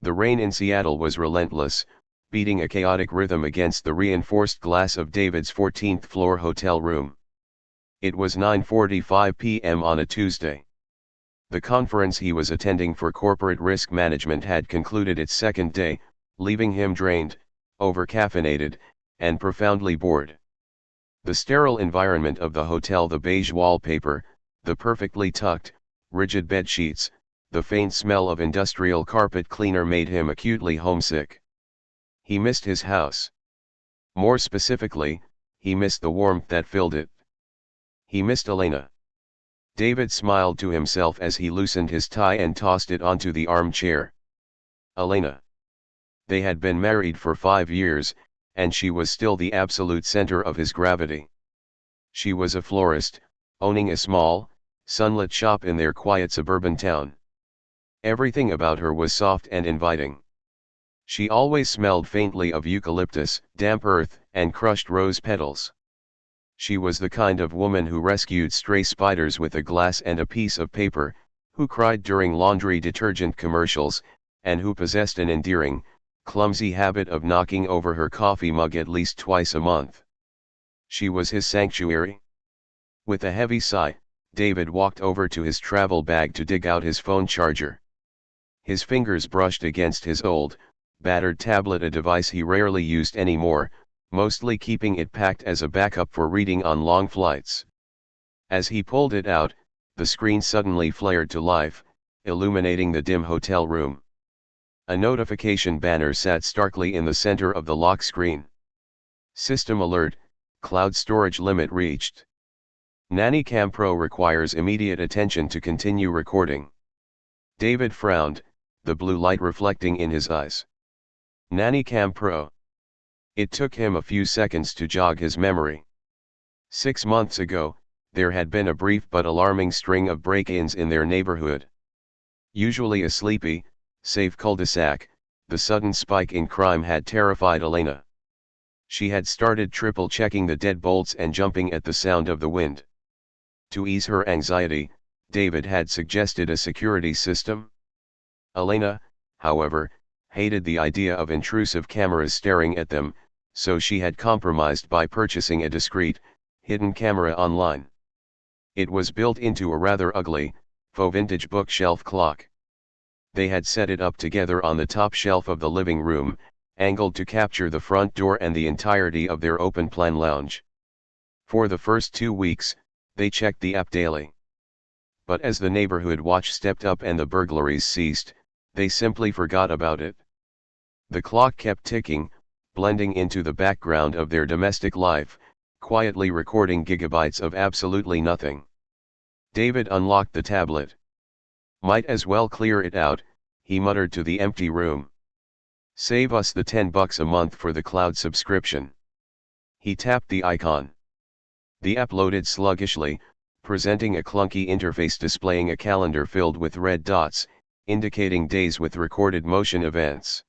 The rain in Seattle was relentless, beating a chaotic rhythm against the reinforced glass of David's 14th floor hotel room. It was 9:45 p.m. on a Tuesday. The conference he was attending for corporate risk management had concluded its second day, leaving him drained, over-caffeinated, and profoundly bored. The sterile environment of the hotel, the beige wallpaper, the perfectly tucked, rigid bed sheets, the faint smell of industrial carpet cleaner made him acutely homesick. He missed his house. More specifically, he missed the warmth that filled it. He missed Elena. David smiled to himself as he loosened his tie and tossed it onto the armchair. Elena. They had been married for 5 years, and she was still the absolute center of his gravity. She was a florist, owning a small, sunlit shop in their quiet suburban town. Everything about her was soft and inviting. She always smelled faintly of eucalyptus, damp earth, and crushed rose petals. She was the kind of woman who rescued stray spiders with a glass and a piece of paper, who cried during laundry detergent commercials, and who possessed an endearing, clumsy habit of knocking over her coffee mug at least twice a month. She was his sanctuary. With a heavy sigh, David walked over to his travel bag to dig out his phone charger. His fingers brushed against his old, battered tablet, a device he rarely used anymore, mostly keeping it packed as a backup for reading on long flights. As he pulled it out, the screen suddenly flared to life, illuminating the dim hotel room. A notification banner sat starkly in the center of the lock screen. System alert, cloud storage limit reached. Nanny Cam Pro requires immediate attention to continue recording. David frowned, the blue light reflecting in his eyes. Nanny Cam Pro. It took him a few seconds to jog his memory. 6 months ago, there had been a brief but alarming string of break-ins in their neighborhood. Usually a sleepy, safe cul-de-sac, the sudden spike in crime had terrified Elena. She had started triple-checking the deadbolts and jumping at the sound of the wind. To ease her anxiety, David had suggested a security system. Elena, however, hated the idea of intrusive cameras staring at them, so she had compromised by purchasing a discreet, hidden camera online. It was built into a rather ugly, faux vintage bookshelf clock. They had set it up together on the top shelf of the living room, angled to capture the front door and the entirety of their open-plan lounge. For the first 2 weeks, they checked the app daily. But as the neighborhood watch stepped up and the burglaries ceased, they simply forgot about it. The clock kept ticking, blending into the background of their domestic life, quietly recording gigabytes of absolutely nothing. David unlocked the tablet. Might as well clear it out, he muttered to the empty room. Save us the $10 a month for the cloud subscription. He tapped the icon. The app loaded sluggishly, presenting a clunky interface displaying a calendar filled with red dots, indicating days with recorded motion events.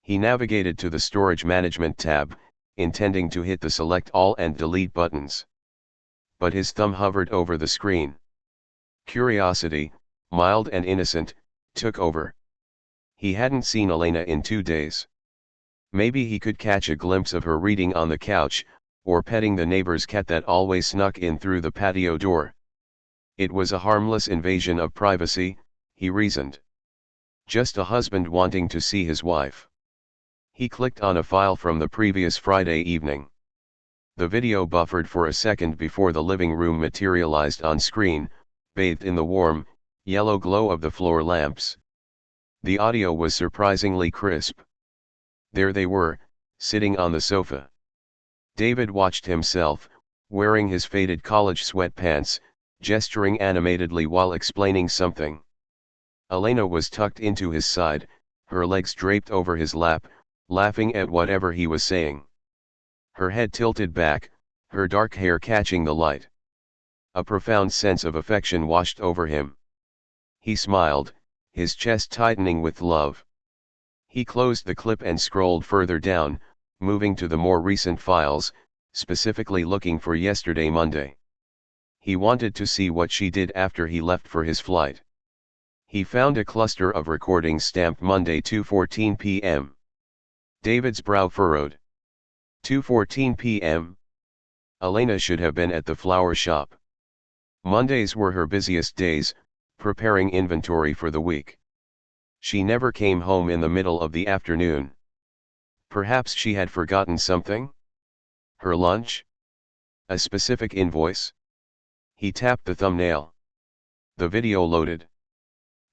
He navigated to the Storage Management tab, intending to hit the Select All and Delete buttons. But his thumb hovered over the screen. Curiosity, mild and innocent, took over. He hadn't seen Elena in 2 days. Maybe he could catch a glimpse of her reading on the couch, or petting the neighbor's cat that always snuck in through the patio door. It was a harmless invasion of privacy, he reasoned. Just a husband wanting to see his wife. He clicked on a file from the previous Friday evening. The video buffered for a second before the living room materialized on screen, bathed in the warm, yellow glow of the floor lamps. The audio was surprisingly crisp. There they were, sitting on the sofa. David watched himself, wearing his faded college sweatpants, gesturing animatedly while explaining something. Elena was tucked into his side, her legs draped over his lap, laughing at whatever he was saying. Her head tilted back, her dark hair catching the light. A profound sense of affection washed over him. He smiled, his chest tightening with love. He closed the clip and scrolled further down, moving to the more recent files, specifically looking for yesterday Monday. He wanted to see what she did after he left for his flight. He found a cluster of recordings stamped Monday 2:14 p.m. David's brow furrowed. 2:14 p.m. Elena should have been at the flower shop. Mondays were her busiest days, preparing inventory for the week. She never came home in the middle of the afternoon. Perhaps she had forgotten something? Her lunch? A specific invoice? He tapped the thumbnail. The video loaded.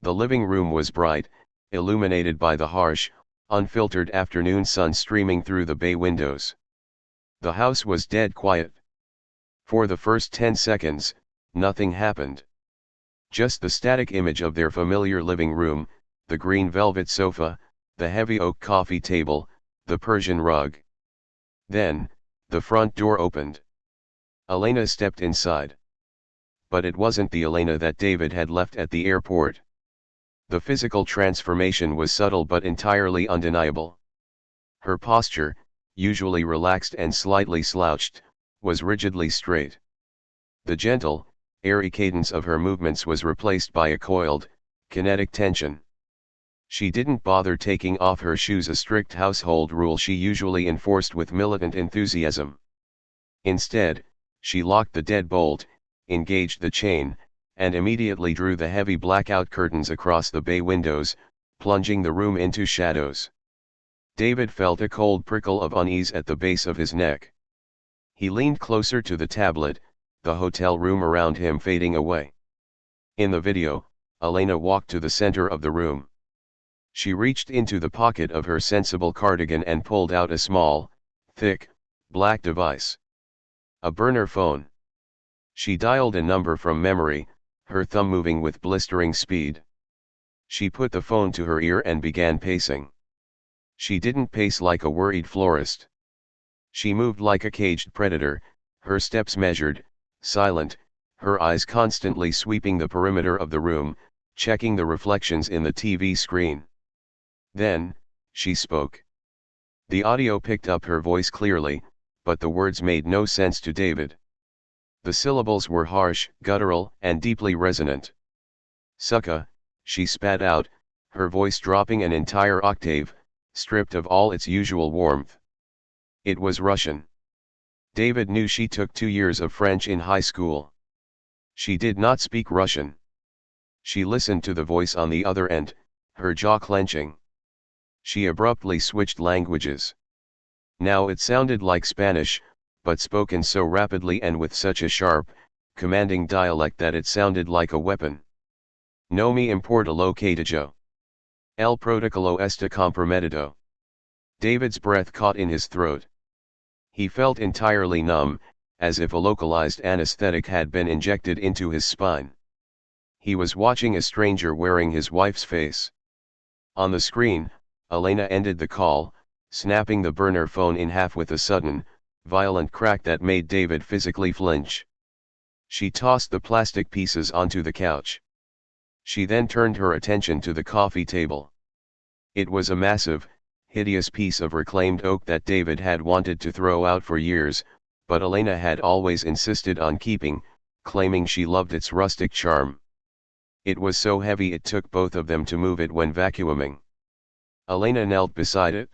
The living room was bright, illuminated by the harsh, unfiltered afternoon sun streaming through the bay windows. The house was dead quiet. For the first 10 seconds, nothing happened. Just the static image of their familiar living room, the green velvet sofa, the heavy oak coffee table, the Persian rug. Then, the front door opened. Elena stepped inside. But it wasn't the Elena that David had left at the airport. The physical transformation was subtle but entirely undeniable. Her posture, usually relaxed and slightly slouched, was rigidly straight. The gentle, airy cadence of her movements was replaced by a coiled, kinetic tension. She didn't bother taking off her shoes, a strict household rule she usually enforced with militant enthusiasm. Instead, she locked the deadbolt, engaged the chain, and immediately drew the heavy blackout curtains across the bay windows, plunging the room into shadows. David felt a cold prickle of unease at the base of his neck. He leaned closer to the tablet, the hotel room around him fading away. In the video, Elena walked to the center of the room. She reached into the pocket of her sensible cardigan and pulled out a small, thick, black device. A burner phone. She dialed a number from memory, her thumb moving with blistering speed. She put the phone to her ear and began pacing. She didn't pace like a worried florist. She moved like a caged predator, her steps measured, silent, her eyes constantly sweeping the perimeter of the room, checking the reflections in the TV screen. Then, she spoke. The audio picked up her voice clearly, but the words made no sense to David. The syllables were harsh, guttural, and deeply resonant. Sucka, she spat out, her voice dropping an entire octave, stripped of all its usual warmth. It was Russian. David knew she took 2 years of French in high school. She did not speak Russian. She listened to the voice on the other end, her jaw clenching. She abruptly switched languages. Now it sounded like Spanish, but spoken so rapidly and with such a sharp, commanding dialect that it sounded like a weapon. No me importa lo que dijo. El protocolo está comprometido. David's breath caught in his throat. He felt entirely numb, as if a localized anesthetic had been injected into his spine. He was watching a stranger wearing his wife's face. On the screen, Elena ended the call, snapping the burner phone in half with a sudden, violent crack that made David physically flinch. She tossed the plastic pieces onto the couch. She then turned her attention to the coffee table. It was a massive, hideous piece of reclaimed oak that David had wanted to throw out for years, but Elena had always insisted on keeping, claiming she loved its rustic charm. It was so heavy it took both of them to move it when vacuuming. Elena knelt beside it.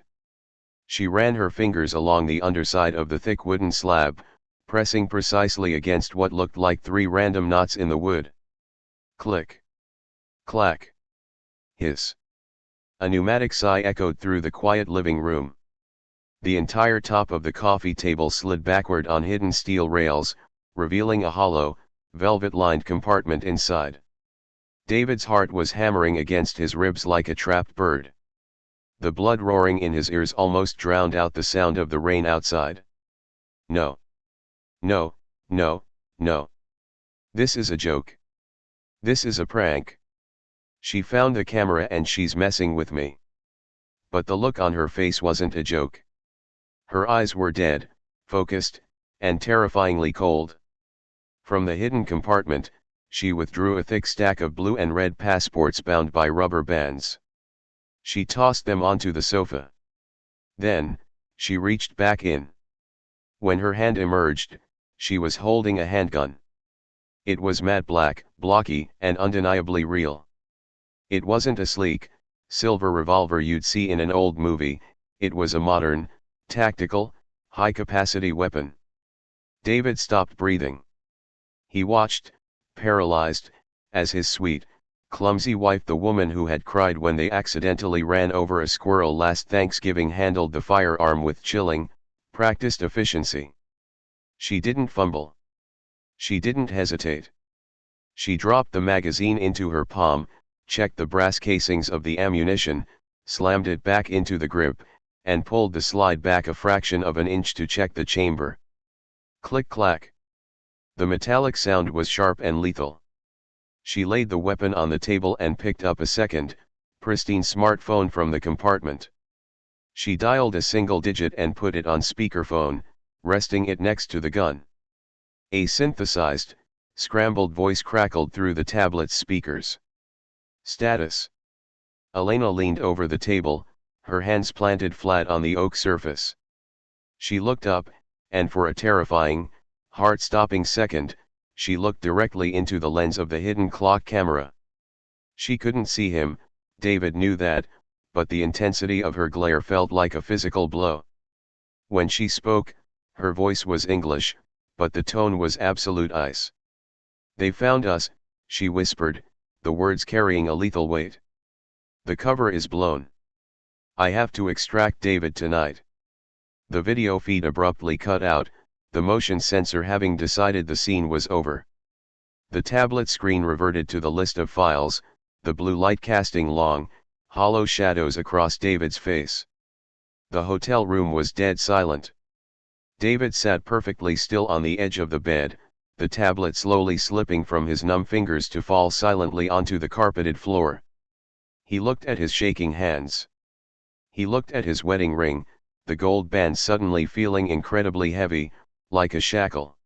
She ran her fingers along the underside of the thick wooden slab, pressing precisely against what looked like 3 random knots in the wood. Click. Clack. Hiss. A pneumatic sigh echoed through the quiet living room. The entire top of the coffee table slid backward on hidden steel rails, revealing a hollow, velvet-lined compartment inside. David's heart was hammering against his ribs like a trapped bird. The blood roaring in his ears almost drowned out the sound of the rain outside. No. No, no, no. This is a joke. This is a prank. She found the camera and she's messing with me. But the look on her face wasn't a joke. Her eyes were dead, focused, and terrifyingly cold. From the hidden compartment, she withdrew a thick stack of blue and red passports bound by rubber bands. She tossed them onto the sofa. Then, she reached back in. When her hand emerged, she was holding a handgun. It was matte black, blocky, and undeniably real. It wasn't a sleek, silver revolver you'd see in an old movie, it was a modern, tactical, high-capacity weapon. David stopped breathing. He watched, paralyzed, as his sweet, clumsy wife, the woman who had cried when they accidentally ran over a squirrel last Thanksgiving, handled the firearm with chilling, practiced efficiency. She didn't fumble. She didn't hesitate. She dropped the magazine into her palm, checked the brass casings of the ammunition, slammed it back into the grip, and pulled the slide back a fraction of an inch to check the chamber. Click-clack. The metallic sound was sharp and lethal. She laid the weapon on the table and picked up a second, pristine smartphone from the compartment. She dialed a single digit and put it on speakerphone, resting it next to the gun. A synthesized, scrambled voice crackled through the tablet's speakers. Status. Elena leaned over the table, her hands planted flat on the oak surface. She looked up, and for a terrifying, heart-stopping second, she looked directly into the lens of the hidden clock camera. She couldn't see him, David knew that, but the intensity of her glare felt like a physical blow. When she spoke, her voice was English, but the tone was absolute ice. "They found us," she whispered, the words carrying a lethal weight. "The cover is blown. I have to extract David tonight." The video feed abruptly cut out, the motion sensor having decided the scene was over. The tablet screen reverted to the list of files, the blue light casting long, hollow shadows across David's face. The hotel room was dead silent. David sat perfectly still on the edge of the bed, the tablet slowly slipping from his numb fingers to fall silently onto the carpeted floor. He looked at his shaking hands. He looked at his wedding ring, the gold band suddenly feeling incredibly heavy, like a shackle.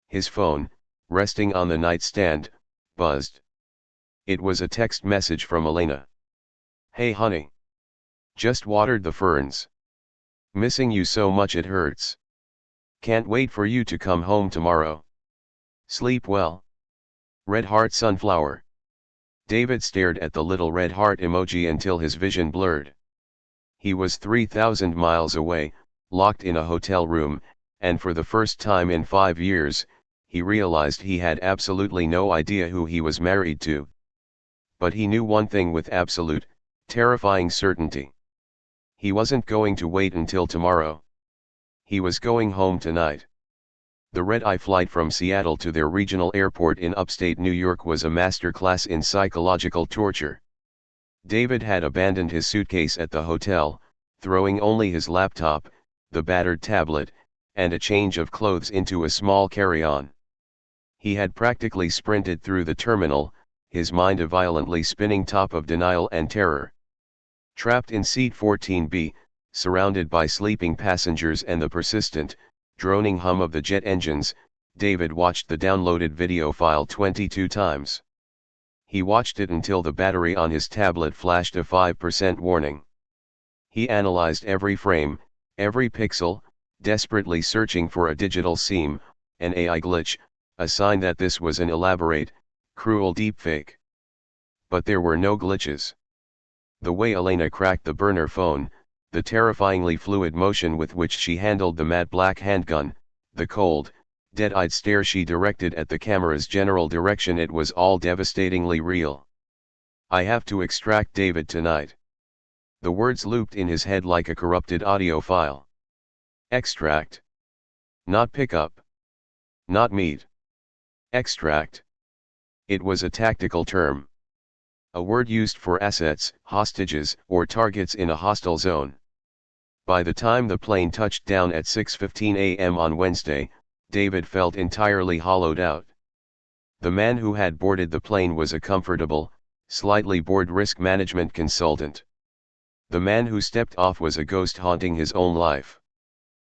His phone, resting on the nightstand, buzzed. It was a text message from Elena. "Hey honey. Just watered the ferns. Missing you so much it hurts. Can't wait for you to come home tomorrow. Sleep well. Red heart sunflower." David stared at the little red heart emoji until his vision blurred. He was 3,000 miles away, locked in a hotel room, and for the first time in 5 years, he realized he had absolutely no idea who he was married to. But he knew one thing with absolute, terrifying certainty. He wasn't going to wait until tomorrow. He was going home tonight. The red-eye flight from Seattle to their regional airport in upstate New York was a masterclass in psychological torture. David had abandoned his suitcase at the hotel, throwing only his laptop, the battered tablet, and a change of clothes into a small carry-on. He had practically sprinted through the terminal, his mind a violently spinning top of denial and terror. Trapped in seat 14B, surrounded by sleeping passengers and the persistent, droning hum of the jet engines, David watched the downloaded video file 22 times. He watched it until the battery on his tablet flashed a 5% warning. He analyzed every frame, every pixel, desperately searching for a digital seam, an AI glitch, a sign that this was an elaborate, cruel deepfake. But there were no glitches. The way Elena cracked the burner phone, the terrifyingly fluid motion with which she handled the matte black handgun, the cold, dead-eyed stare she directed at the camera's general direction, it was all devastatingly real. "I have to extract David tonight." The words looped in his head like a corrupted audio file. Extract. Not pick up. Not meet. Extract. It was a tactical term. A word used for assets, hostages, or targets in a hostile zone. By the time the plane touched down at 6:15 a.m. on Wednesday, David felt entirely hollowed out. The man who had boarded the plane was a comfortable, slightly bored risk management consultant. The man who stepped off was a ghost haunting his own life.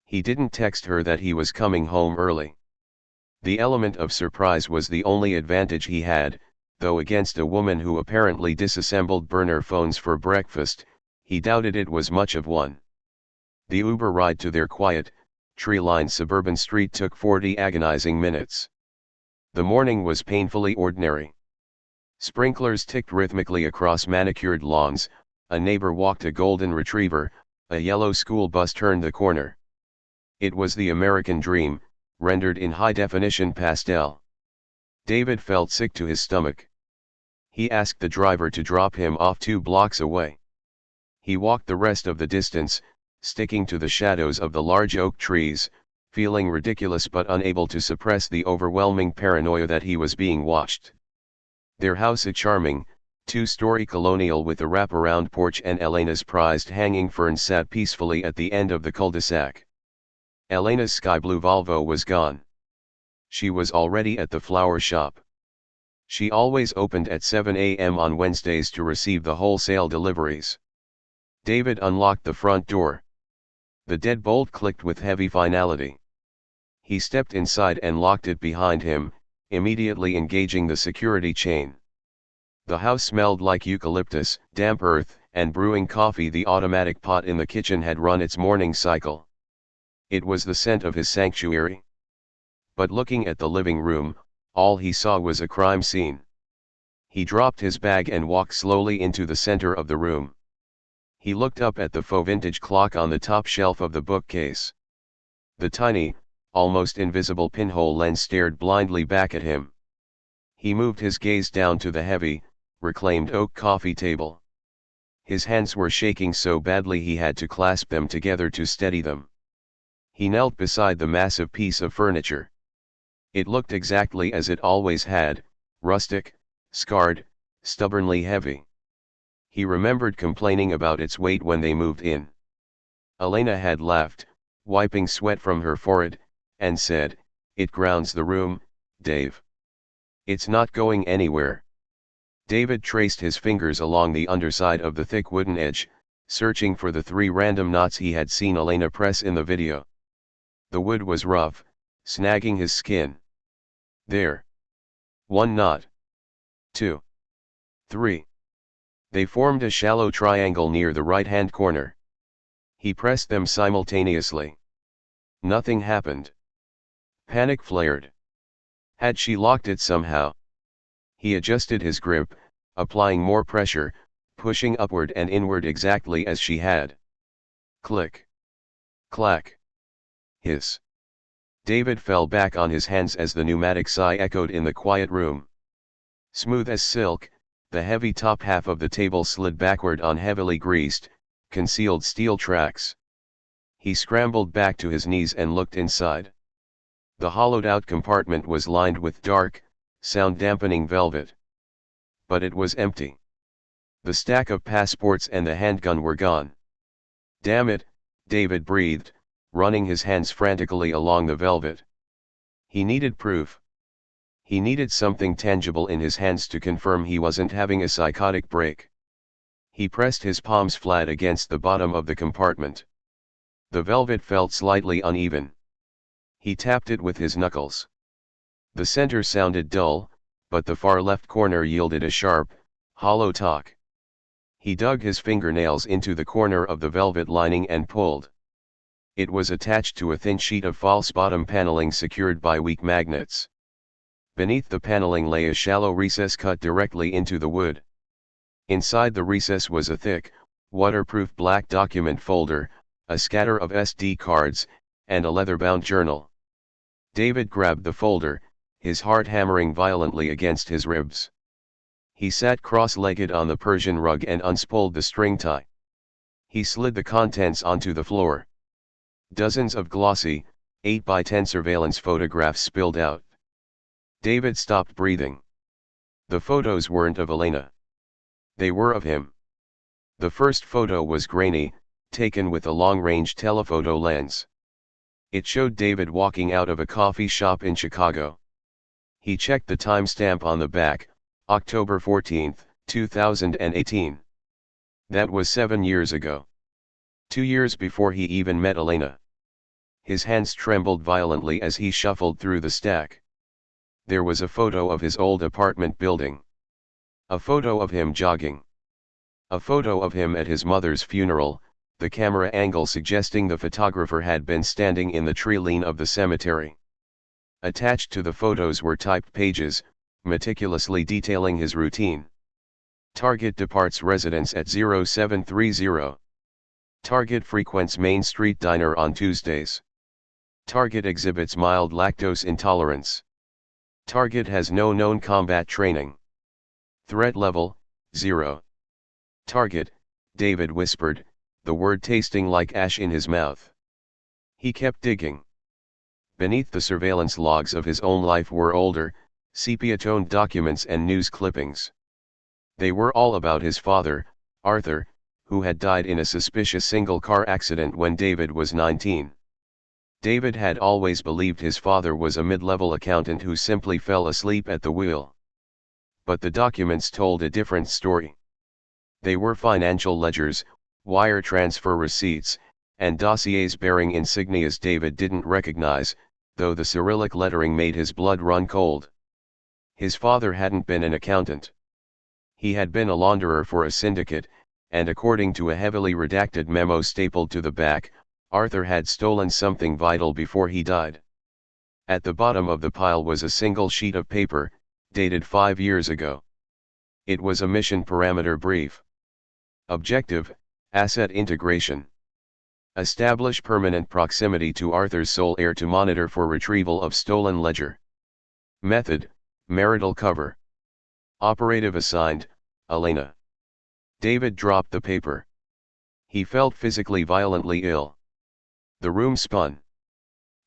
He didn't text her that he was coming home early. The element of surprise was the only advantage he had, though against a woman who apparently disassembled burner phones for breakfast, he doubted it was much of one. The Uber ride to their quiet, tree-lined suburban street took 40 agonizing minutes. The morning was painfully ordinary. Sprinklers ticked rhythmically across manicured lawns, a neighbor walked a golden retriever, a yellow school bus turned the corner. It was the American dream, rendered in high-definition pastel. David felt sick to his stomach. He asked the driver to drop him off 2 blocks away. He walked the rest of the distance, sticking to the shadows of the large oak trees, feeling ridiculous but unable to suppress the overwhelming paranoia that he was being watched. Their house, a charming, 2-story colonial with a wraparound porch and Elena's prized hanging ferns, sat peacefully at the end of the cul-de-sac. Elena's sky-blue Volvo was gone. She was already at the flower shop. She always opened at 7 a.m. on Wednesdays to receive the wholesale deliveries. David unlocked the front door. The deadbolt clicked with heavy finality. He stepped inside and locked it behind him, immediately engaging the security chain. The house smelled like eucalyptus, damp earth, and brewing coffee. The automatic pot in the kitchen had run its morning cycle. It was the scent of his sanctuary. But looking at the living room, all he saw was a crime scene. He dropped his bag and walked slowly into the center of the room. He looked up at the faux vintage clock on the top shelf of the bookcase. The tiny, almost invisible pinhole lens stared blindly back at him. He moved his gaze down to the heavy, reclaimed oak coffee table. His hands were shaking so badly he had to clasp them together to steady them. He knelt beside the massive piece of furniture. It looked exactly as it always had, rustic, scarred, stubbornly heavy. He remembered complaining about its weight when they moved in. Elena had laughed, wiping sweat from her forehead, and said, "It grounds the room, Dave. It's not going anywhere." David traced his fingers along the underside of the thick wooden edge, searching for the 3 random knots he had seen Elena press in the video. The wood was rough, snagging his skin. There. 1 knot. 2. 3. They formed a shallow triangle near the right-hand corner. He pressed them simultaneously. Nothing happened. Panic flared. Had she locked it somehow? He adjusted his grip, applying more pressure, pushing upward and inward exactly as she had. Click. Clack. Hiss. David fell back on his hands as the pneumatic sigh echoed in the quiet room. Smooth as silk, the heavy top half of the table slid backward on heavily greased, concealed steel tracks. He scrambled back to his knees and looked inside. The hollowed-out compartment was lined with dark, sound-dampening velvet. But it was empty. The stack of passports and the handgun were gone. "Damn it," David breathed, running his hands frantically along the velvet. He needed proof. He needed something tangible in his hands to confirm he wasn't having a psychotic break. He pressed his palms flat against the bottom of the compartment. The velvet felt slightly uneven. He tapped it with his knuckles. The center sounded dull, but the far left corner yielded a sharp, hollow talk. He dug his fingernails into the corner of the velvet lining and pulled. It was attached to a thin sheet of false bottom paneling secured by weak magnets. Beneath the paneling lay a shallow recess cut directly into the wood. Inside the recess was a thick, waterproof black document folder, a scatter of SD cards, and a leather-bound journal. David grabbed the folder, his heart hammering violently against his ribs. He sat cross-legged on the Persian rug and unspooled the string tie. He slid the contents onto the floor. Dozens of glossy, 8x10 surveillance photographs spilled out. David stopped breathing. The photos weren't of Elena. They were of him. The first photo was grainy, taken with a long-range telephoto lens. It showed David walking out of a coffee shop in Chicago. He checked the timestamp on the back, October 14, 2018. That was 7 years ago. 2 years before he even met Elena. His hands trembled violently as he shuffled through the stack. There was a photo of his old apartment building. A photo of him jogging. A photo of him at his mother's funeral, the camera angle suggesting the photographer had been standing in the tree line of the cemetery. Attached to the photos were typed pages, meticulously detailing his routine. Target departs residence at 0730. Target frequents Main Street Diner on Tuesdays. Target exhibits mild lactose intolerance. Target has no known combat training. Threat level, 0. Target, David whispered, the word tasting like ash in his mouth. He kept digging. Beneath the surveillance logs of his own life were older, sepia-toned documents and news clippings. They were all about his father, Arthur, who had died in a suspicious single-car accident when David was 19. David had always believed his father was a mid-level accountant who simply fell asleep at the wheel. But the documents told a different story. They were financial ledgers, wire transfer receipts, and dossiers bearing insignias David didn't recognize, though the Cyrillic lettering made his blood run cold. His father hadn't been an accountant. He had been a launderer for a syndicate, and according to a heavily redacted memo stapled to the back, Arthur had stolen something vital before he died. At the bottom of the pile was a single sheet of paper, dated 5 years ago. It was a mission parameter brief. Objective, asset integration. Establish permanent proximity to Arthur's sole heir to monitor for retrieval of stolen ledger. Method, marital cover. Operative assigned, Elena. David dropped the paper. He felt physically violently ill. The room spun.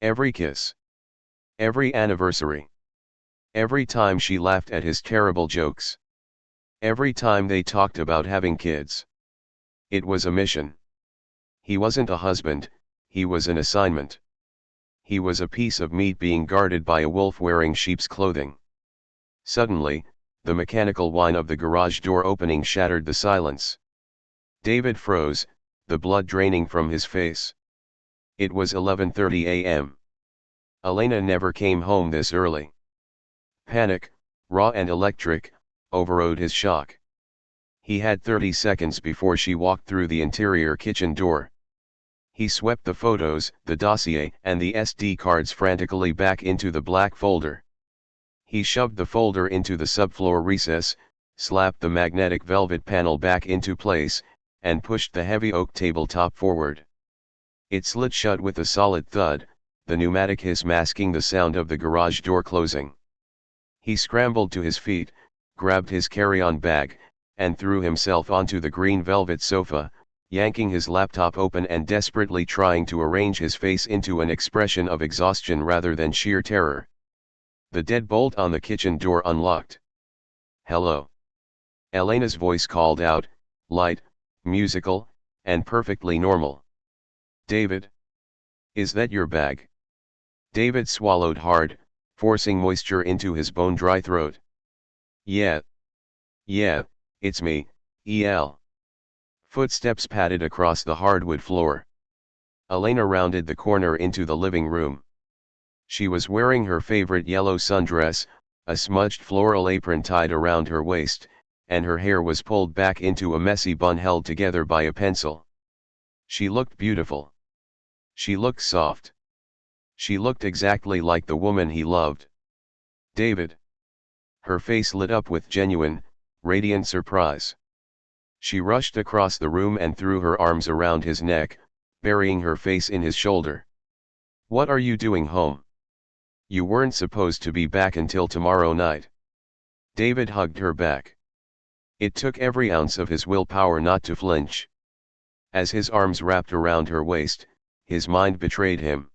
Every kiss. Every anniversary. Every time she laughed at his terrible jokes. Every time they talked about having kids. It was a mission. He wasn't a husband, he was an assignment. He was a piece of meat being guarded by a wolf wearing sheep's clothing. Suddenly, the mechanical whine of the garage door opening shattered the silence. David froze, the blood draining from his face. It was 11:30 a.m. Elena never came home this early. Panic, raw and electric, overrode his shock. He had 30 seconds before she walked through the interior kitchen door. He swept the photos, the dossier, and the SD cards frantically back into the black folder. He shoved the folder into the subfloor recess, slapped the magnetic velvet panel back into place, and pushed the heavy oak tabletop forward. It slid shut with a solid thud, the pneumatic hiss masking the sound of the garage door closing. He scrambled to his feet, grabbed his carry-on bag, and threw himself onto the green velvet sofa, yanking his laptop open and desperately trying to arrange his face into an expression of exhaustion rather than sheer terror. The deadbolt on the kitchen door unlocked. "Hello." Elena's voice called out, light, musical, and perfectly normal. "David? Is that your bag?" David swallowed hard, forcing moisture into his bone-dry throat. Yeah, it's me, El." Footsteps padded across the hardwood floor. Elena rounded the corner into the living room. She was wearing her favorite yellow sundress, a smudged floral apron tied around her waist, and her hair was pulled back into a messy bun held together by a pencil. She looked beautiful. She looked soft. She looked exactly like the woman he loved. "David." Her face lit up with genuine, radiant surprise. She rushed across the room and threw her arms around his neck, burying her face in his shoulder. "What are you doing home? You weren't supposed to be back until tomorrow night." David hugged her back. It took every ounce of his willpower not to flinch. As his arms wrapped around her waist, his mind betrayed him.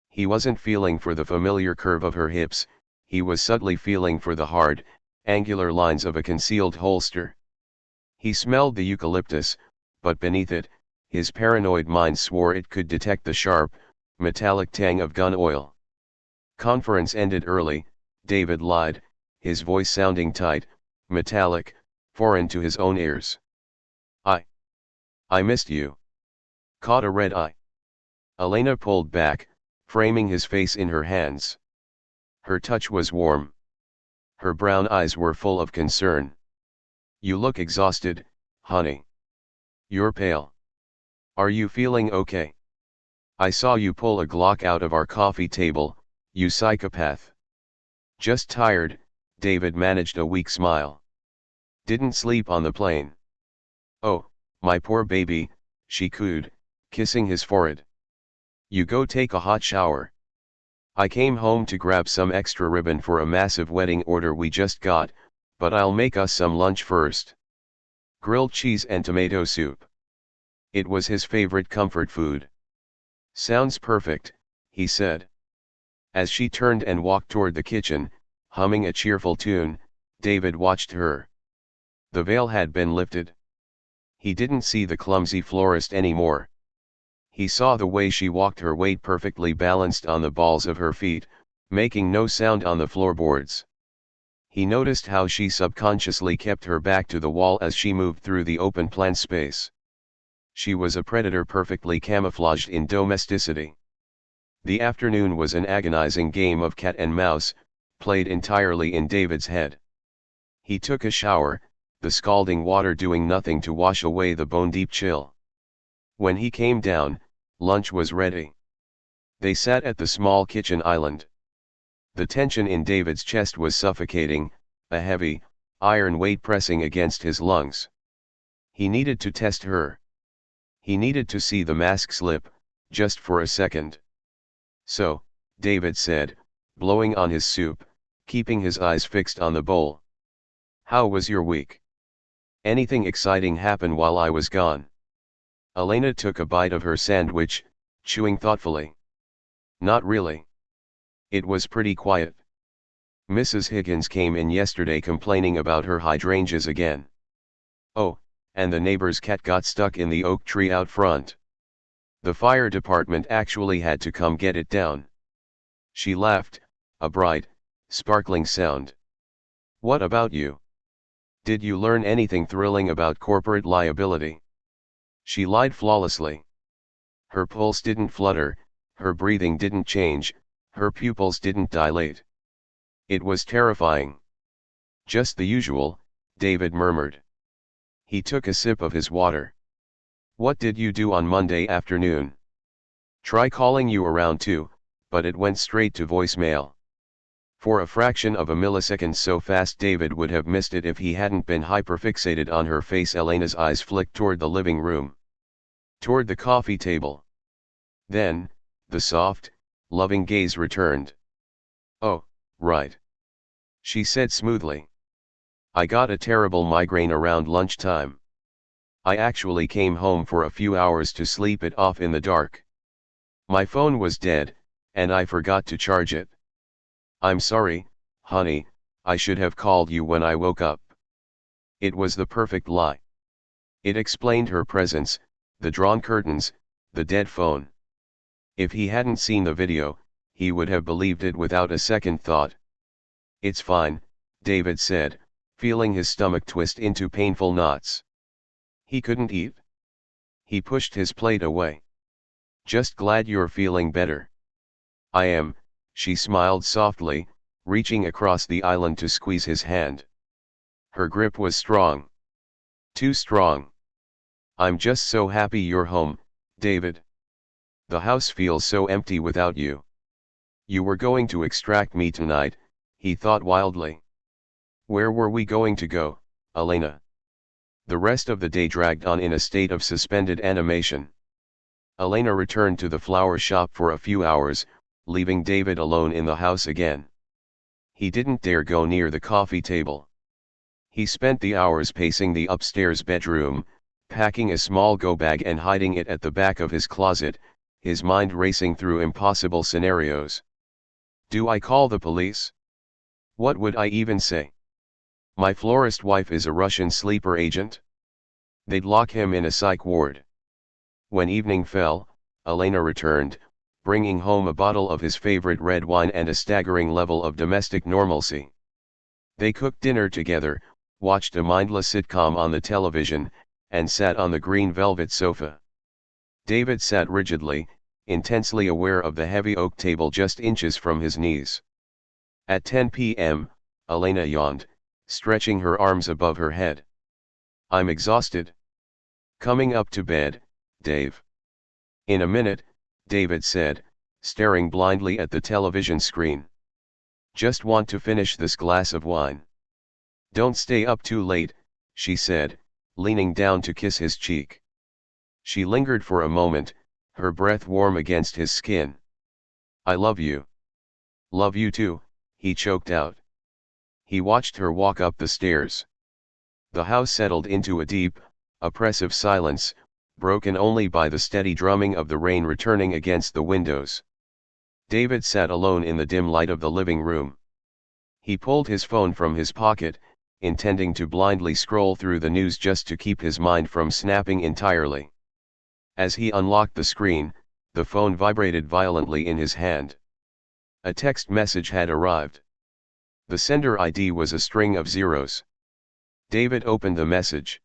He wasn't feeling for the familiar curve of her hips, he was subtly feeling for the hard, angular lines of a concealed holster. He smelled the eucalyptus, but beneath it, his paranoid mind swore it could detect the sharp, metallic tang of gun oil. "Conference ended early," David lied, his voice sounding tight, metallic, foreign to his own ears. I missed you." Caught a red eye. Elena pulled back, framing his face in her hands. Her touch was warm. Her brown eyes were full of concern. "You look exhausted, honey. You're pale. Are you feeling okay? I saw you pull a Glock out of our coffee table, you psychopath." "Just tired," David managed a weak smile. Didn't sleep on the plane. Oh, my poor baby, she cooed, kissing his forehead. You go take a hot shower. I came home to grab some extra ribbon for a massive wedding order we just got, but I'll make us some lunch first. Grilled cheese and tomato soup. It was his favorite comfort food. Sounds perfect, he said. As she turned and walked toward the kitchen, humming a cheerful tune, David watched her. The veil had been lifted. He didn't see the clumsy florist anymore. He saw the way she walked, her weight perfectly balanced on the balls of her feet, making no sound on the floorboards. He noticed how she subconsciously kept her back to the wall as she moved through the open plan space. She was a predator perfectly camouflaged in domesticity. The afternoon was an agonizing game of cat and mouse, played entirely in David's head. He took a shower, the scalding water doing nothing to wash away the bone-deep chill. When he came down, lunch was ready. They sat at the small kitchen island. The tension in David's chest was suffocating, a heavy, iron weight pressing against his lungs. He needed to test her. He needed to see the mask slip, just for a second. So, David said, blowing on his soup, keeping his eyes fixed on the bowl. How was your week? Anything exciting happen while I was gone? Elena took a bite of her sandwich, chewing thoughtfully. Not really. It was pretty quiet. Mrs. Higgins came in yesterday complaining about her hydrangeas again. Oh, and the neighbor's cat got stuck in the oak tree out front. The fire department actually had to come get it down. She laughed, a bright, sparkling sound. What about you? Did you learn anything thrilling about corporate liability? She lied flawlessly. Her pulse didn't flutter, her breathing didn't change, her pupils didn't dilate. It was terrifying. Just the usual, David murmured. He took a sip of his water. What did you do on Monday afternoon? Try calling you around 2, but it went straight to voicemail. For a fraction of a millisecond so fast David would have missed it if he hadn't been hyperfixated on her face. Elena's eyes flicked toward the living room. Toward the coffee table. Then, the soft, loving gaze returned. Oh, right. She said smoothly. I got a terrible migraine around lunchtime. I actually came home for a few hours to sleep it off in the dark. My phone was dead, and I forgot to charge it. I'm sorry, honey, I should have called you when I woke up. It was the perfect lie. It explained her presence, the drawn curtains, the dead phone. If he hadn't seen the video, he would have believed it without a second thought. It's fine, David said, feeling his stomach twist into painful knots. He couldn't eat. He pushed his plate away. Just glad you're feeling better. I am, she smiled softly, reaching across the island to squeeze his hand. Her grip was strong. Too strong. I'm just so happy you're home, David. The house feels so empty without you. You were going to extract me tonight, he thought wildly. Where were we going to go, Elena? The rest of the day dragged on in a state of suspended animation. Elena returned to the flower shop for a few hours, leaving David alone in the house again. He didn't dare go near the coffee table. He spent the hours pacing the upstairs bedroom, packing a small go bag and hiding it at the back of his closet, his mind racing through impossible scenarios. Do I call the police? What would I even say? My florist wife is a Russian sleeper agent? They'd lock him in a psych ward. When evening fell, Elena returned, bringing home a bottle of his favorite red wine and a staggering level of domestic normalcy. They cooked dinner together, watched a mindless sitcom on the television, and sat on the green velvet sofa. David sat rigidly, intensely aware of the heavy oak table just inches from his knees. At 10 p.m., Elena yawned, stretching her arms above her head. I'm exhausted. Coming up to bed, Dave. In a minute, David said, staring blindly at the television screen. Just want to finish this glass of wine. Don't stay up too late, she said, leaning down to kiss his cheek. She lingered for a moment, her breath warm against his skin. I love you. Love you too, he choked out. He watched her walk up the stairs. The house settled into a deep, oppressive silence, broken only by the steady drumming of the rain returning against the windows. David sat alone in the dim light of the living room. He pulled his phone from his pocket, intending to blindly scroll through the news just to keep his mind from snapping entirely. As he unlocked the screen, the phone vibrated violently in his hand. A text message had arrived. The sender ID was a string of zeros. David opened the message.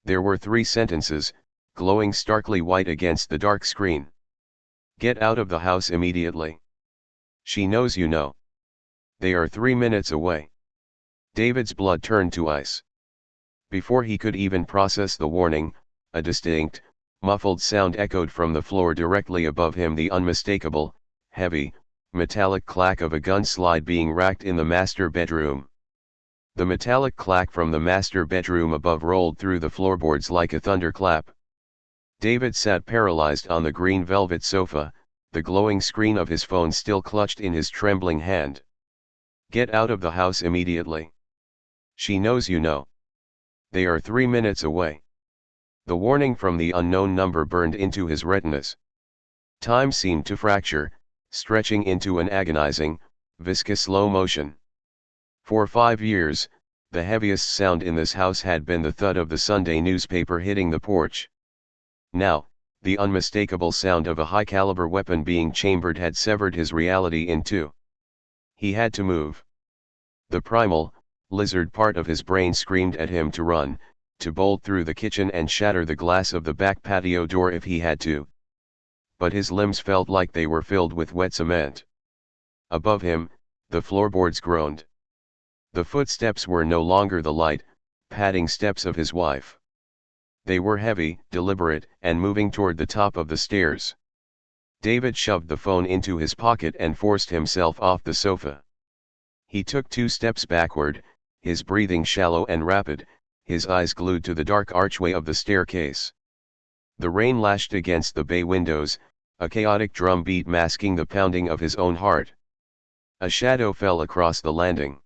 There were 3 sentences, glowing starkly white against the dark screen. Get out of the house immediately. She knows you know. They are 3 minutes away. David's blood turned to ice. Before he could even process the warning, a distinct, muffled sound echoed from the floor directly above him, the unmistakable, heavy, metallic clack of a gun slide being racked in the master bedroom. The metallic clack from the master bedroom above rolled through the floorboards like a thunderclap. David sat paralyzed on the green velvet sofa, the glowing screen of his phone still clutched in his trembling hand. Get out of the house immediately. She knows you know. They are 3 minutes away. The warning from the unknown number burned into his retinas. Time seemed to fracture, stretching into an agonizing, viscous slow motion. For 5 years, the heaviest sound in this house had been the thud of the Sunday newspaper hitting the porch. Now, the unmistakable sound of a high-caliber weapon being chambered had severed his reality in two. He had to move. The primal, lizard part of his brain screamed at him to run, to bolt through the kitchen and shatter the glass of the back patio door if he had to. But his limbs felt like they were filled with wet cement. Above him, the floorboards groaned. The footsteps were no longer the light, padding steps of his wife. They were heavy, deliberate, and moving toward the top of the stairs. David shoved the phone into his pocket and forced himself off the sofa. He took 2 steps backward, his breathing shallow and rapid, his eyes glued to the dark archway of the staircase. The rain lashed against the bay windows, a chaotic drum beat masking the pounding of his own heart. A shadow fell across the landing.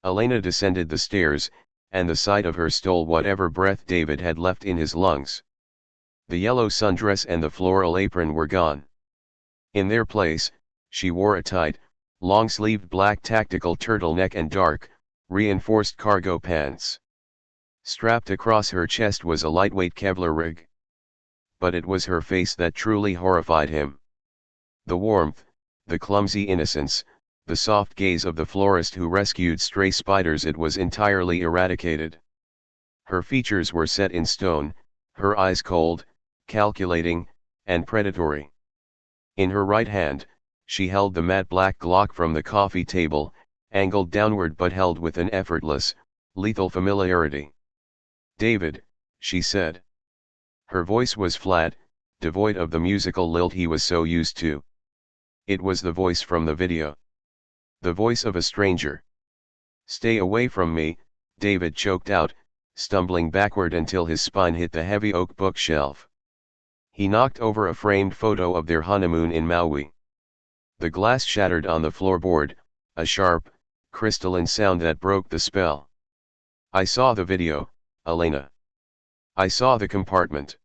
Elena descended the stairs, and the sight of her stole whatever breath David had left in his lungs. The yellow sundress and the floral apron were gone. In their place, she wore a tight, long-sleeved black tactical turtleneck and dark, reinforced cargo pants. Strapped across her chest was a lightweight Kevlar rig. But it was her face that truly horrified him. The warmth, the clumsy innocence, the soft gaze of the florist who rescued stray spiders, it was entirely eradicated. Her features were set in stone, her eyes cold, calculating, and predatory. In her right hand, she held the matte black Glock from the coffee table, angled downward but held with an effortless, lethal familiarity. "David," she said. Her voice was flat, devoid of the musical lilt he was so used to. It was the voice from the video. The voice of a stranger. "Stay away from me," David choked out, stumbling backward until his spine hit the heavy oak bookshelf. He knocked over a framed photo of their honeymoon in Maui. The glass shattered on the floorboard, a sharp, crystalline sound that broke the spell. "I saw the video, Elena. I saw the compartment.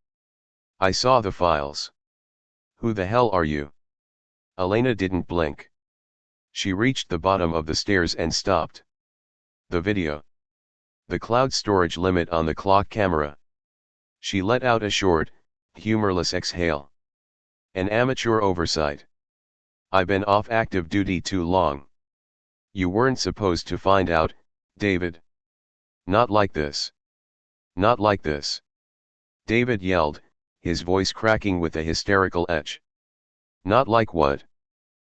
I saw the files. Who the hell are you?" Elena didn't blink. She reached the bottom of the stairs and stopped. The video. The cloud storage limit on the clock camera. She let out a short, humorless exhale. An amateur oversight. "I've been off active duty too long. You weren't supposed to find out, David. Not like this. Not like this." David yelled, his voice cracking with a hysterical etch. "Not like what?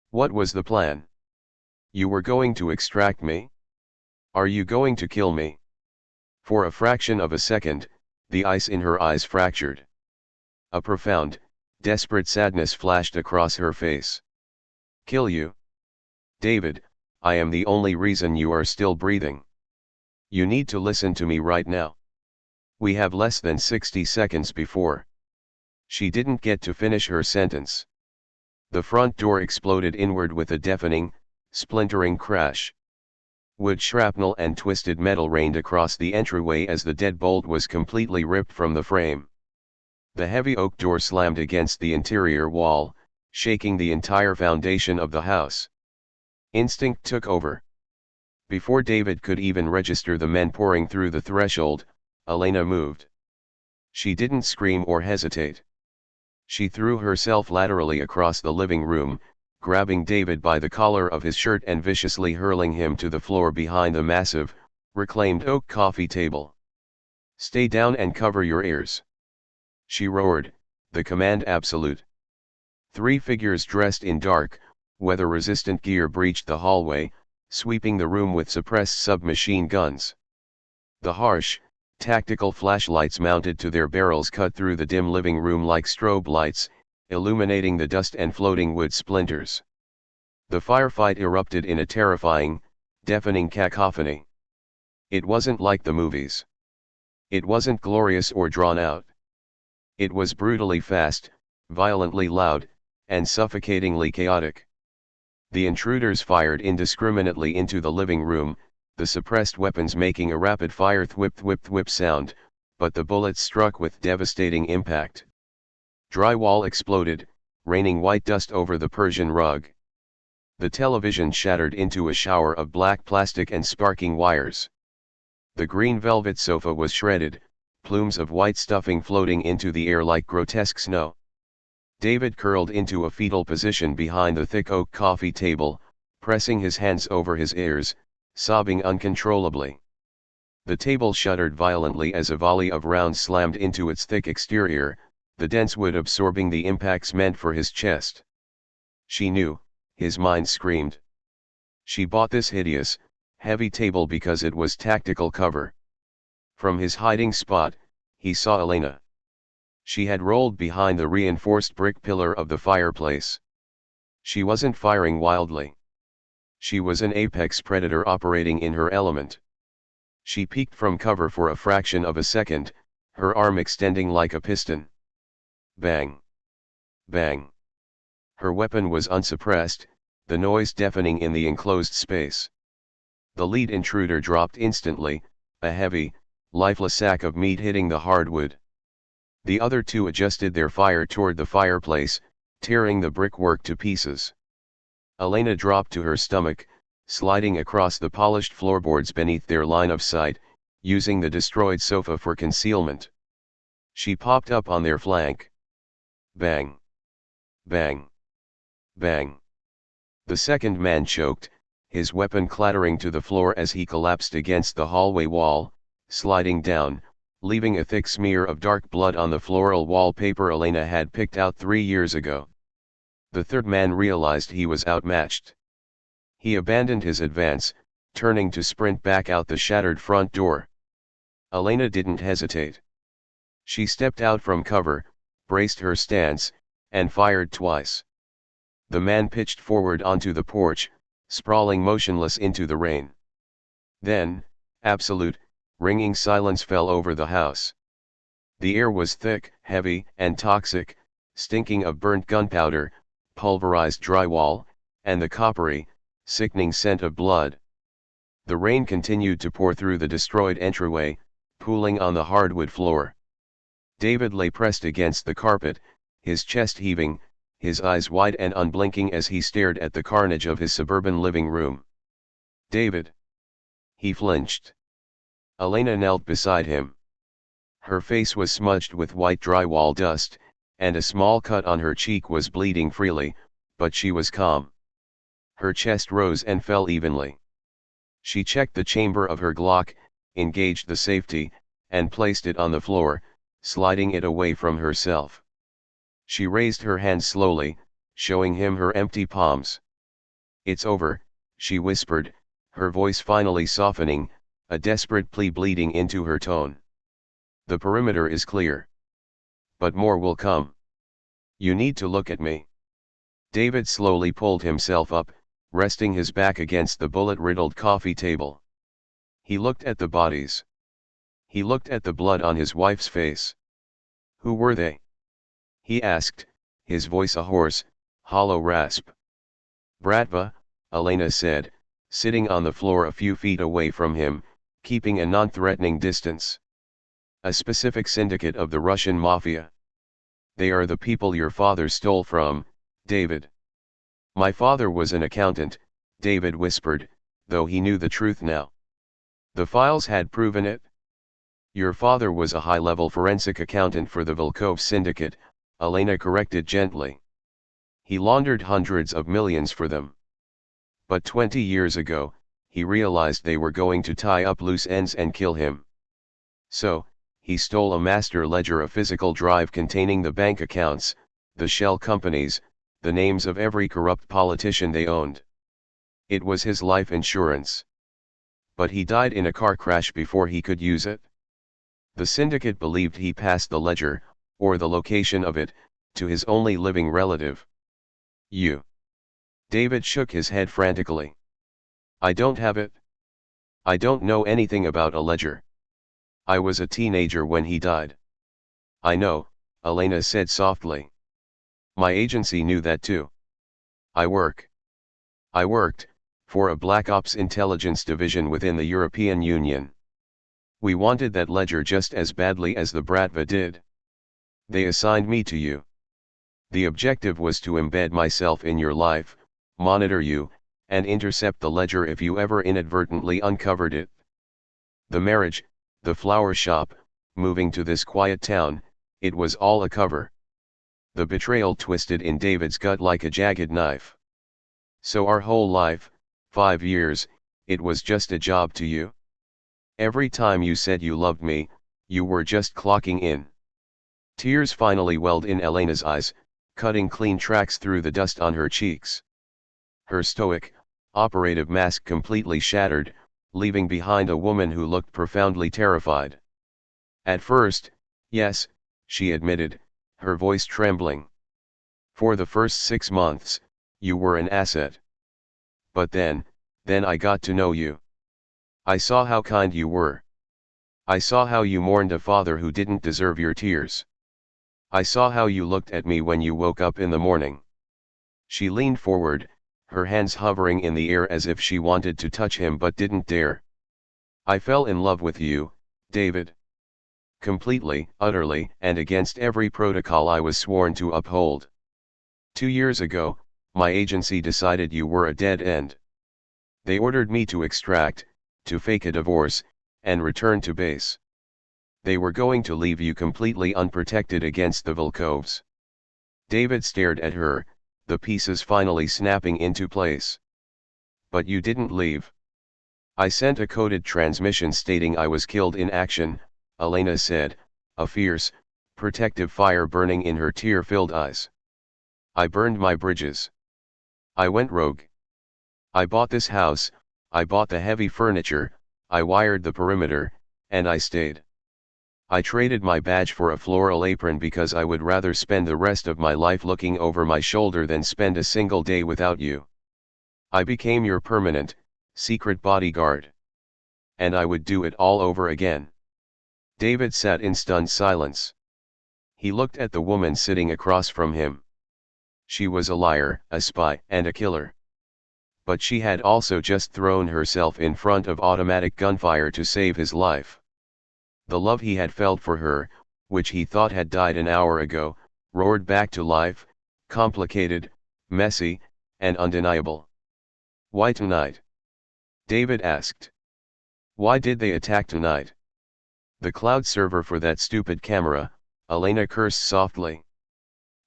What was the plan? You were going to extract me? Are you going to kill me?" For a fraction of a second, the ice in her eyes fractured. A profound, desperate sadness flashed across her face. "Kill you? David, I am the only reason you are still breathing. You need to listen to me right now. We have less than 60 seconds before. She didn't get to finish her sentence. The front door exploded inward with a deafening, splintering crash. Wood shrapnel and twisted metal rained across the entryway as the deadbolt was completely ripped from the frame. The heavy oak door slammed against the interior wall, shaking the entire foundation of the house. Instinct took over. Before David could even register the men pouring through the threshold, Elena moved. She didn't scream or hesitate. She threw herself laterally across the living room, grabbing David by the collar of his shirt and viciously hurling him to the floor behind the massive, reclaimed oak coffee table. "Stay down and cover your ears," she roared, the command absolute. 3 figures dressed in dark, weather-resistant gear breached the hallway, sweeping the room with suppressed submachine guns. The harsh, tactical flashlights mounted to their barrels cut through the dim living room like strobe lights, illuminating the dust and floating wood splinters. The firefight erupted in a terrifying, deafening cacophony. It wasn't like the movies. It wasn't glorious or drawn out. It was brutally fast, violently loud, and suffocatingly chaotic. The intruders fired indiscriminately into the living room, the suppressed weapons making a rapid-fire thwip-thwip-thwip sound, but the bullets struck with devastating impact. Drywall exploded, raining white dust over the Persian rug. The television shattered into a shower of black plastic and sparking wires. The green velvet sofa was shredded, plumes of white stuffing floating into the air like grotesque snow. David curled into a fetal position behind the thick oak coffee table, pressing his hands over his ears, sobbing uncontrollably. The table shuddered violently as a volley of rounds slammed into its thick exterior, the dense wood absorbing the impacts meant for his chest. She knew, his mind screamed. She bought this hideous, heavy table because it was tactical cover. From his hiding spot, he saw Elena. She had rolled behind the reinforced brick pillar of the fireplace. She wasn't firing wildly. She was an apex predator operating in her element. She peeked from cover for a fraction of a second, her arm extending like a piston. Bang! Bang! Her weapon was unsuppressed, the noise deafening in the enclosed space. The lead intruder dropped instantly, a heavy, lifeless sack of meat hitting the hardwood. The other 2 adjusted their fire toward the fireplace, tearing the brickwork to pieces. Elena dropped to her stomach, sliding across the polished floorboards beneath their line of sight, using the destroyed sofa for concealment. She popped up on their flank. Bang! Bang! Bang! The second man choked, his weapon clattering to the floor as he collapsed against the hallway wall, sliding down, leaving a thick smear of dark blood on the floral wallpaper Elena had picked out 3 years ago. The third man realized he was outmatched. He abandoned his advance, turning to sprint back out the shattered front door. Elena didn't hesitate. She stepped out from cover, braced her stance, and fired twice. The man pitched forward onto the porch, sprawling motionless into the rain. Then, absolute, ringing silence fell over the house. The air was thick, heavy, and toxic, stinking of burnt gunpowder, pulverized drywall, and the coppery, sickening scent of blood. The rain continued to pour through the destroyed entryway, pooling on the hardwood floor. David lay pressed against the carpet, his chest heaving, his eyes wide and unblinking as he stared at the carnage of his suburban living room. "David!" He flinched. Elena knelt beside him. Her face was smudged with white drywall dust, and a small cut on her cheek was bleeding freely, but she was calm. Her chest rose and fell evenly. She checked the chamber of her Glock, engaged the safety, and placed it on the floor, sliding it away from herself. She raised her hands slowly, showing him her empty palms. "It's over," she whispered, her voice finally softening, a desperate plea bleeding into her tone. "The perimeter is clear. But more will come. You need to look at me." David slowly pulled himself up, resting his back against the bullet-riddled coffee table. He looked at the bodies. He looked at the blood on his wife's face. Who were they? He asked, his voice a hoarse, hollow rasp. Bratva, Elena said, sitting on the floor a few feet away from him, keeping a non-threatening distance. A specific syndicate of the Russian mafia. They are the people your father stole from, David. My father was an accountant, David whispered, though he knew the truth now. The files had proven it. Your father was a high-level forensic accountant for the Volkov syndicate, Elena corrected gently. He laundered hundreds of millions for them. But 20 years ago, he realized they were going to tie up loose ends and kill him. So, he stole a master ledger, a physical drive containing the bank accounts, the shell companies, the names of every corrupt politician they owned. It was his life insurance. But he died in a car crash before he could use it. The syndicate believed he passed the ledger, or the location of it, to his only living relative. You. David shook his head frantically. I don't have it. I don't know anything about a ledger. I was a teenager when he died. I know, Elena said softly. My agency knew that too. I worked for a Black Ops intelligence division within the European Union. We wanted that ledger just as badly as the Bratva did. They assigned me to you. The objective was to embed myself in your life, monitor you, and intercept the ledger if you ever inadvertently uncovered it. The marriage, the flower shop, moving to this quiet town, it was all a cover. The betrayal twisted in David's gut like a jagged knife. So our whole life, 5 years, it was just a job to you. Every time you said you loved me, you were just clocking in. Tears finally welled in Elena's eyes, cutting clean tracks through the dust on her cheeks. Her stoic, operative mask completely shattered, leaving behind a woman who looked profoundly terrified. At first, yes, she admitted, her voice trembling. For the first 6 months, you were an asset. But then I got to know you. I saw how kind you were. I saw how you mourned a father who didn't deserve your tears. I saw how you looked at me when you woke up in the morning. She leaned forward, her hands hovering in the air as if she wanted to touch him but didn't dare. I fell in love with you, David. Completely, utterly, and against every protocol I was sworn to uphold. 2 years ago, my agency decided you were a dead end. They ordered me to extract, to fake a divorce, and return to base. They were going to leave you completely unprotected against the Volkovs. David stared at her, the pieces finally snapping into place. But you didn't leave. I sent a coded transmission stating I was killed in action, Elena said, a fierce, protective fire burning in her tear-filled eyes. I burned my bridges. I went rogue. I bought this house, I bought the heavy furniture, I wired the perimeter, and I stayed. I traded my badge for a floral apron because I would rather spend the rest of my life looking over my shoulder than spend a single day without you. I became your permanent, secret bodyguard. And I would do it all over again. David sat in stunned silence. He looked at the woman sitting across from him. She was a liar, a spy, and a killer. But she had also just thrown herself in front of automatic gunfire to save his life. The love he had felt for her, which he thought had died an hour ago, roared back to life, complicated, messy, and undeniable. Why tonight? David asked. Why did they attack tonight? The cloud server for that stupid camera, Elena cursed softly.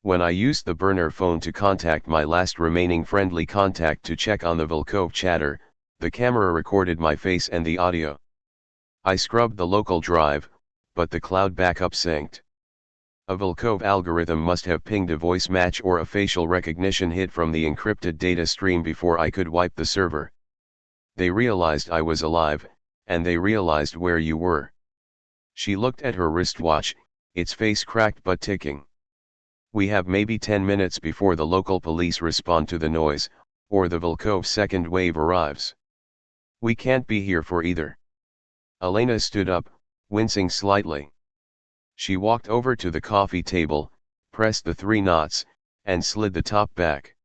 When I used the burner phone to contact my last remaining friendly contact to check on the Volkov chatter, the camera recorded my face and the audio. I scrubbed the local drive, but the cloud backup synced. A Volkov algorithm must have pinged a voice match or a facial recognition hit from the encrypted data stream before I could wipe the server. They realized I was alive, and they realized where you were. She looked at her wristwatch, its face cracked but ticking. We have maybe 10 minutes before the local police respond to the noise, or the Volkov second wave arrives. We can't be here for either. Elena stood up, wincing slightly. She walked over to the coffee table, pressed the 3 knots, and slid the top back.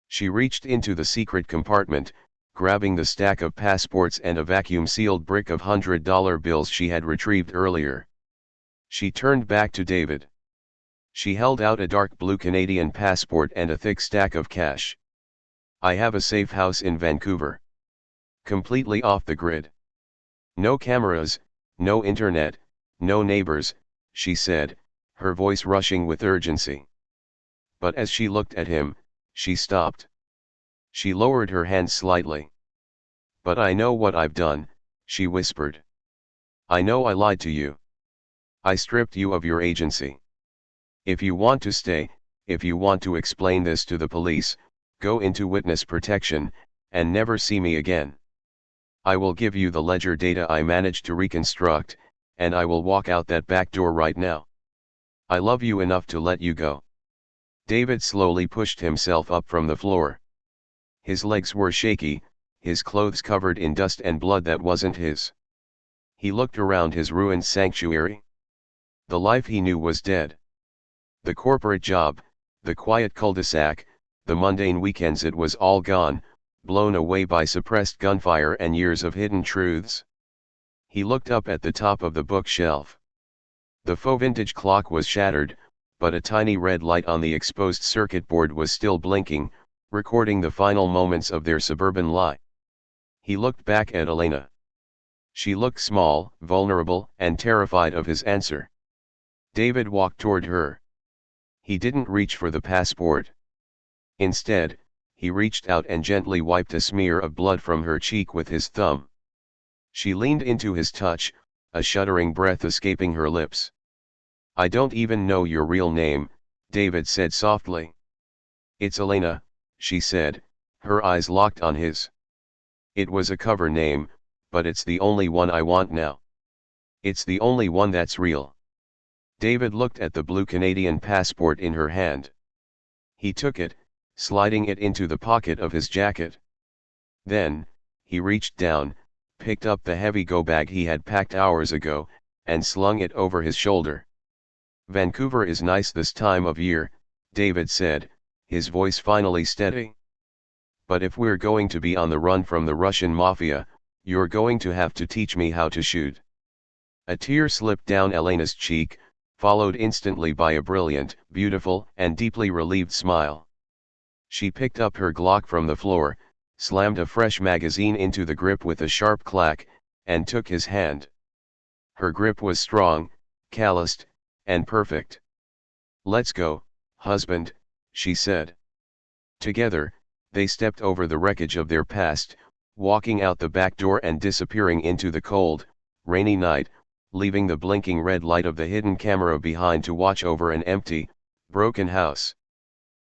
She reached into the secret compartment, grabbing the stack of passports and a vacuum-sealed brick of $100 bills she had retrieved earlier. She turned back to David. She held out a dark blue Canadian passport and a thick stack of cash. I have a safe house in Vancouver. Completely off the grid. No cameras, no internet, no neighbors, she said, her voice rushing with urgency. But as she looked at him, she stopped. She lowered her hand slightly. But I know what I've done, she whispered. I know I lied to you. I stripped you of your agency. If you want to stay, if you want to explain this to the police, go into witness protection, and never see me again. I will give you the ledger data I managed to reconstruct, and I will walk out that back door right now. I love you enough to let you go. David slowly pushed himself up from the floor. His legs were shaky, his clothes covered in dust and blood that wasn't his. He looked around his ruined sanctuary. The life he knew was dead. The corporate job, the quiet cul-de-sac, the mundane weekends, it was all gone, blown away by suppressed gunfire and years of hidden truths. He looked up at the top of the bookshelf. The faux vintage clock was shattered, but a tiny red light on the exposed circuit board was still blinking, recording the final moments of their suburban lie. He looked back at Elena. She looked small, vulnerable, and terrified of his answer. David walked toward her. He didn't reach for the passport. Instead, he reached out and gently wiped a smear of blood from her cheek with his thumb. She leaned into his touch, a shuddering breath escaping her lips. I don't even know your real name, David said softly. It's Elena, she said, her eyes locked on his. It was a cover name, but it's the only one I want now. It's the only one that's real. David looked at the blue Canadian passport in her hand. He took it, sliding it into the pocket of his jacket. Then, he reached down, picked up the heavy go bag he had packed hours ago, and slung it over his shoulder. Vancouver is nice this time of year, David said, his voice finally steady. But if we're going to be on the run from the Russian mafia, you're going to have to teach me how to shoot. A tear slipped down Elena's cheek, followed instantly by a brilliant, beautiful, and deeply relieved smile. She picked up her Glock from the floor, slammed a fresh magazine into the grip with a sharp clack, and took his hand. Her grip was strong, calloused, and perfect. Let's go, husband, she said. Together, they stepped over the wreckage of their past, walking out the back door and disappearing into the cold, rainy night, leaving the blinking red light of the hidden camera behind to watch over an empty, broken house.